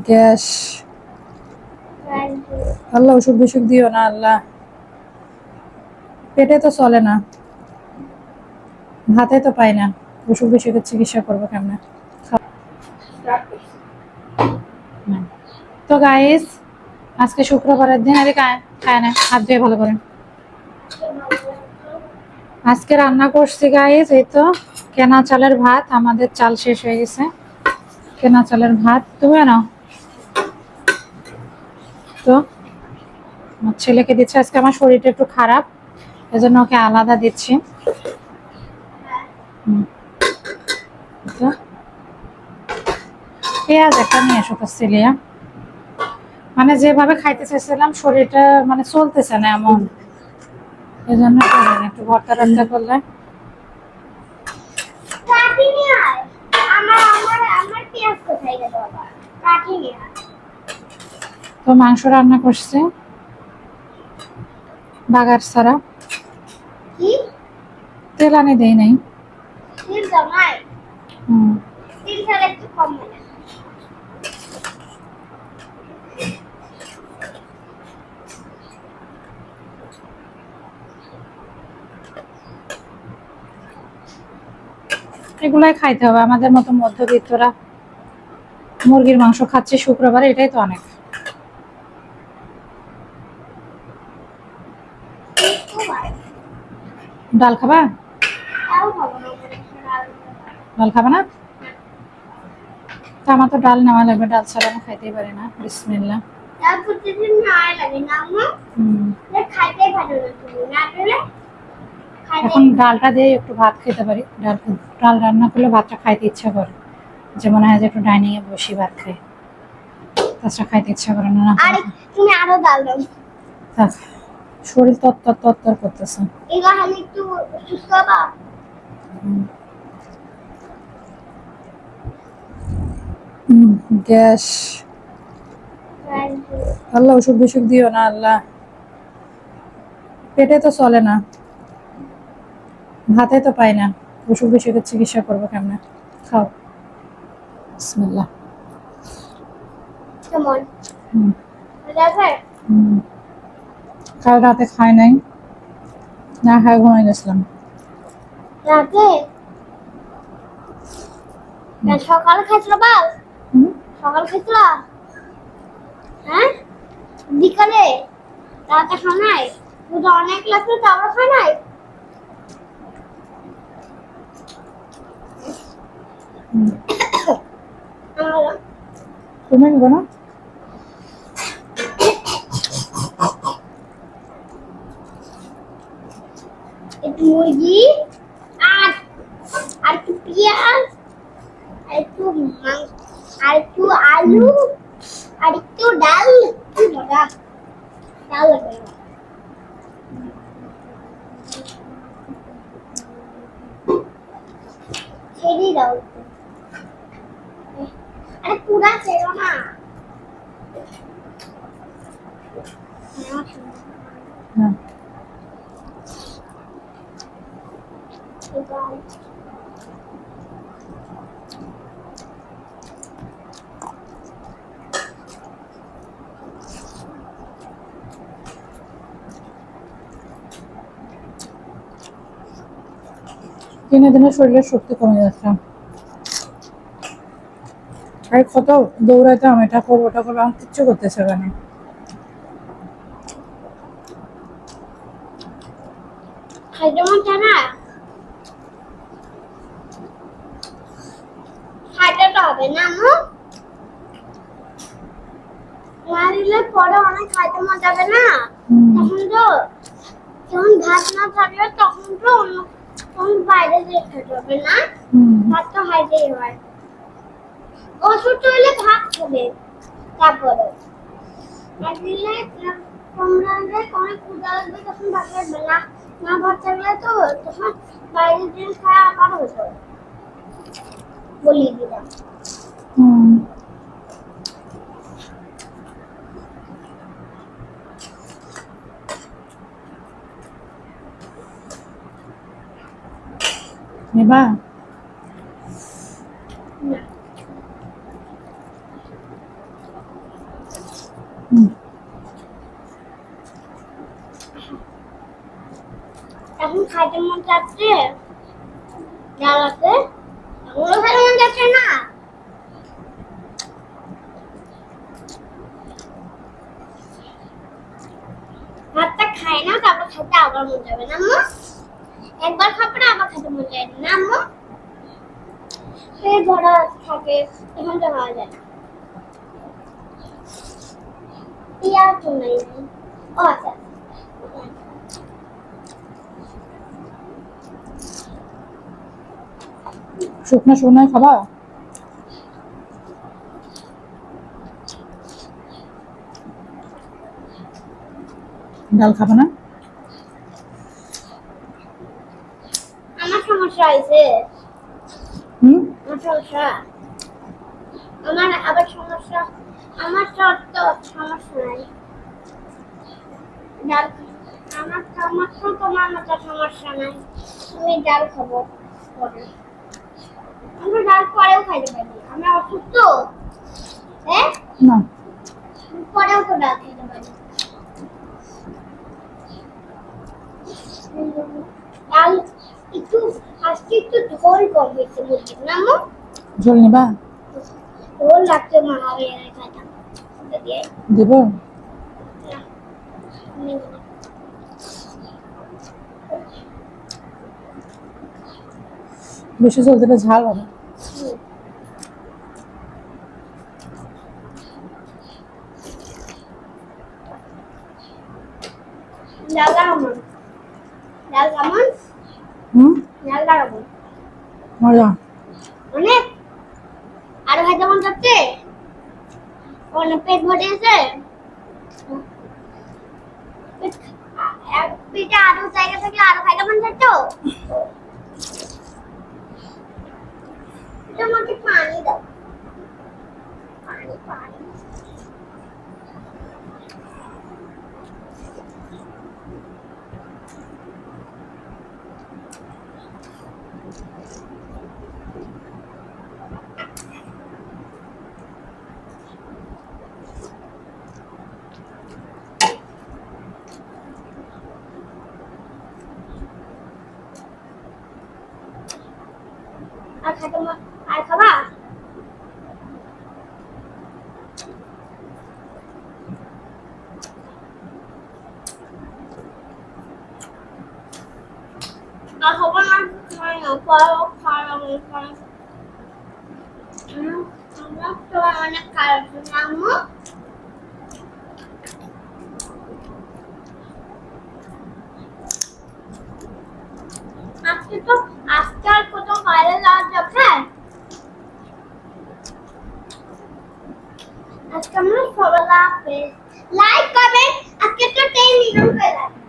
Gas. আল্লাহ ওষুধ বিসুখ দিও না আল্লাহ, পেটে তো চলে না, ভাতে তো পাই না, অসুখ বিসুখের চিকিৎসা করবো কেমনে? তো গাইস, আজকে শুক্রবারের দিন, আরে খায় না, হাত ধুয়ে ভালো করে। আজকে রান্না করছি গাইস, এই তো কেনা চালের ভাত, আমাদের চাল শেষ হয়ে গেছে, কেনা চালের ভাত। তুমি নাও তো, আমার ছেলেকে দিচ্ছে, আজকে আমার শরীরটা একটু খারাপ, এজন্য ওকে আলাদা দিচ্ছি। পেঁয়াজ একটা নিয়ে এসো তো সিলিয়া, মানে যেভাবে খাইতে চাইছিলাম শরীরটা মানে চলতেছে না এমন, এই জন্য একটু ভর্তা টর্তা করলে। তো মাংস রান্না করছি বাগার ছাড়া, তেল আনি দেই নাই। এগুলাই খাইতে হবে আমাদের মতো মধ্যবিত্তরা, মুরগির মাংস খাচ্ছে শুক্রবারে, এটাই তো অনেক। ডাল খাবা? ডাল খাবা না? তো আমার তো ডাল নেওয়া লাগবে, ডাল ছাড়া আমি খাইতেই পারি না। বিসমিল্লাহ। এখন ডালটা দিয়ে একটু ভাত খেতে পারি, ডাল রান্না করলে ভাতটা খাইতে ইচ্ছা করে, যে মনে হয় যে একটু ডাইনিং এ বসি ভাত খাই, তাছাড়া খাইতে ইচ্ছা করে না। তুমি আরো ডাল দাও, শরীর তত্তর তত্তর করতেছে। এবার আমি একটু সুস্থ হবা। গ্যাস। আল্লাহ ওষুধ বিসুখ দিও না আল্লাহ, পেটে তো চলে না, ভাতে তো পাই না, অসুখ বিসুখের চিকিৎসা করবো কেমনে? খাও বিসমিল্লাহ। কেমন কাল রাতে খাই নাই, না খাই ঘুমাই গেছিলাম। রাতে সকালে খাইছিল বাল, সকাল খাইছিল, হ্যাঁ বিকালে, রাতে খাও নাই, দুটো অনেক লাগছে তারপর খাও নাই। তুমি নিবো না? একটু মুরগি আর আর একটু পেঁয়াজ আর একটু আর একটু আলু আর একটু ডাল, কি মজা ডাল লাগবে। ছেড়ে দাও, আরে পুরা ছেড়ো না। না। দিনে দিনে শরীরের শক্তি কমে যাচ্ছে, আর কত দৌড়াইতাম, এটা করবো ওটা করবো, আমি কিচ্ছু করতেছে কেন? খাইতে মন চায় না, খাইতে তো হবে না আম্মু, না দিলে পরে অনেক খাইতে মন যাবে না, তখন তো যখন ভাত না থাকবে তখন তো অন্য, তখন বাইরে যেয়ে খেতে হবে না, ভাত তো খাইতেই হয়। অসুস্থ হলে ভাত খাবে, তারপরে না দিলে তোমরা অনেক ক্ষুধা লাগবে, তখন ভাত খাবে না, না ভাত থাকলে তো তখন বাইরে যেয়ে খাওয়া আবার হতো, বলিয়ে দিলাম। নিবা? হুম। এখন খাইতে মন চাচ্ছে ডাল আছে ওগুলো খাইতে মন যাচ্ছে না ভাতটা খাই না তারপর খেতে আবার মন যাবে না আম্মু একবার খাবো না আবার খেতে মন যায় না আম্মু পেট ভরা থাকে তখন তো খাওয়া যায় না পেঁয়াজ তো নাই ও আচ্ছা শুকনো শুকনো খাবা? ডাল খাবে না? আমার সমস্যা হয়েছে হুম। আমার সমস্যা আমার আবার সমস্যা আমার তো সমস্যা নাই ডাল আমার তো তোমার মতো সমস্যা নাই আমি ডাল খাবো পরে আমি ডাল পরেও খাইতে পারি আমি অসুস্থ হ্যাঁ না। পরেও তো ডাল খাইতে পারি ডাল একটু আজকে একটু ঝোল কম হয়েছে মুরগির না আম্মু? ঝোল নিবা? ঝোল লাগতে মা হবে খাইতাম ওটা দিয়ে দেব? না, নেব না। বেশি ঝোল দিলে ঝাল হবে। হুম। ডাল লাগাবো ডাল কেমন হুম। ডাল লাগাবো মজা। অনেক আরো খাইতে মন যাচ্ছে অনেক পেট ভরে গেছে পেটে আরো জায়গা থাকলে আরো খাইতে মন যাচ্ছে আমাকে পানি দাও পানি পানি আর খাইতে মন আর খাবা আর খাবো না পরও খাওয়া আমরা তো অনেক খারাপ আম্মু আজকে তো আজকে আর কোথাও বাইরে যাওয়া যাবে আজকে আমরা সবাই লাইক করবেন আজকে তো 10 মিলিয়ন হয়ে গেছে